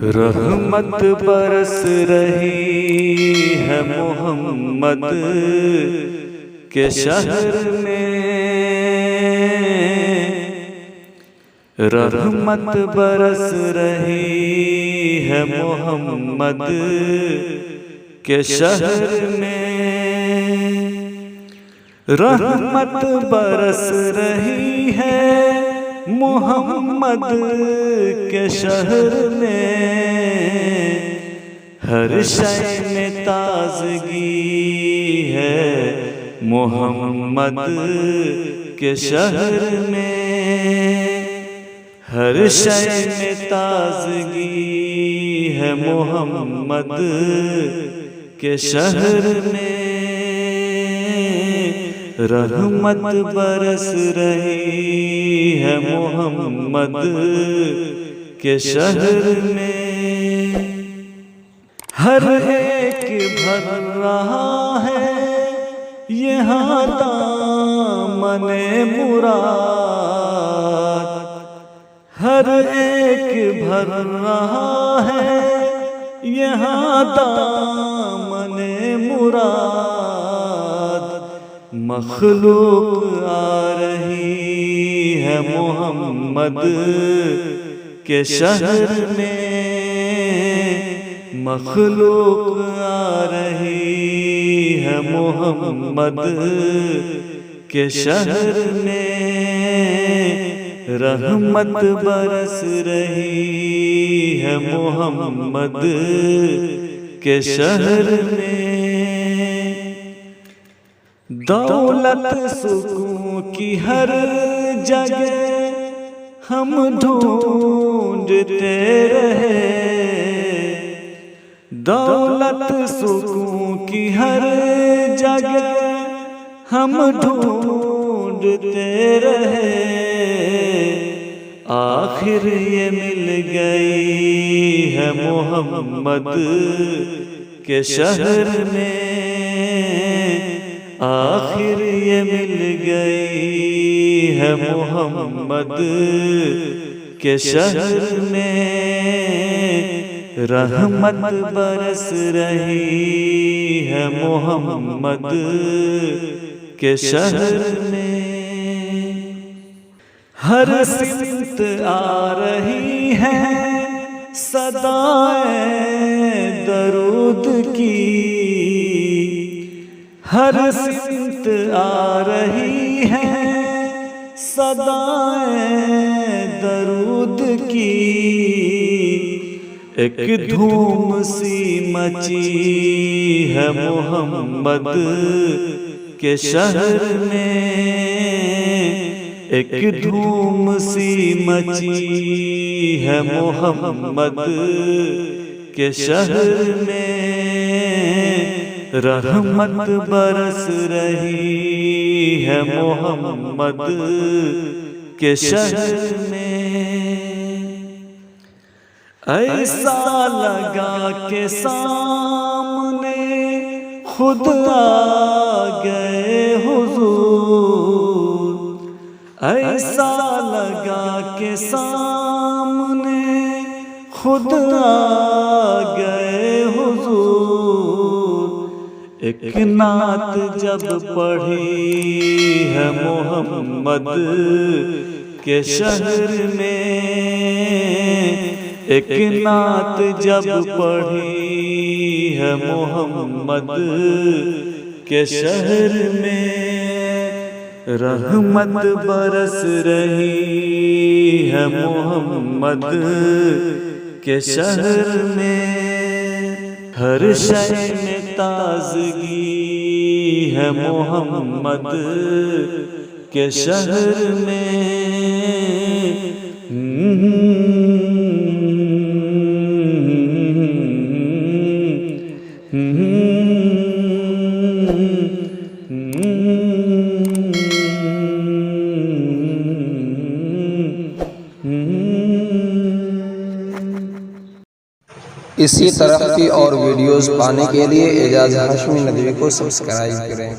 رحمت برس رہی ہے محمد کے شہر میں، رحمت برس رہی ہے محمد کے شہر میں، رحمت برس رہی ہے محمد کے شہر میں، ہر شے میں تازگی ہے محمد کے شہر میں، ہر شے میں تازگی ہے محمد کے شہر میں، رحمت برس رہی ہے محمد کے شہر میں، ہر ایک بھر رہا ہے یہاں دامن مراد، ہر ایک بھر رہا ہے یہاں دامن مراد، مخلوق آ رہی ہے محمد کے شہر میں، مخلوق آ رہی ہے محمد کے شہر میں، رحمت برس رہی ہے محمد کے شہر میں، دولت سکون کی ہر جگہ ہم ڈھونڈتے رہے، دولت سکون کی ہر جگہ ہم ڈھونڈتے رہے، آخر یہ مل گئی ہے محمد کے شہر میں، آخر یہ مل گئی ہے محمد کے شہر میں، رحمت برس رہی ہے محمد کے شہر میں، ہر سمت آ رہی ہے صدائے درود کی، ہر سمت آ رہی ہے صدائے درود کی، ایک دھوم سی مچی ہے محمد کے شہر میں، ایک دھوم سی مچی ہے محمد کے شہر میں، رحمت برس رہی ہے محمد کے شہر میں، ایسا لگا کہ سامنے خود آ گئے حضور، ایسا لگا کہ سامنے خود آ گئے حضور، ایک نعت جب پڑھی ہے محمد کے شہر میں، ایک نعت جب پڑھی ہے محمد کے شہر میں، رحمت برس رہی ہے محمد کے شہر میں، ہر شے میں تازگی ہے محمد کے شہر میں، اسی طرح کی اور ویڈیوز پانے کے لیے اعجاز ہاشمی ندوی کو سبسکرائب کریں۔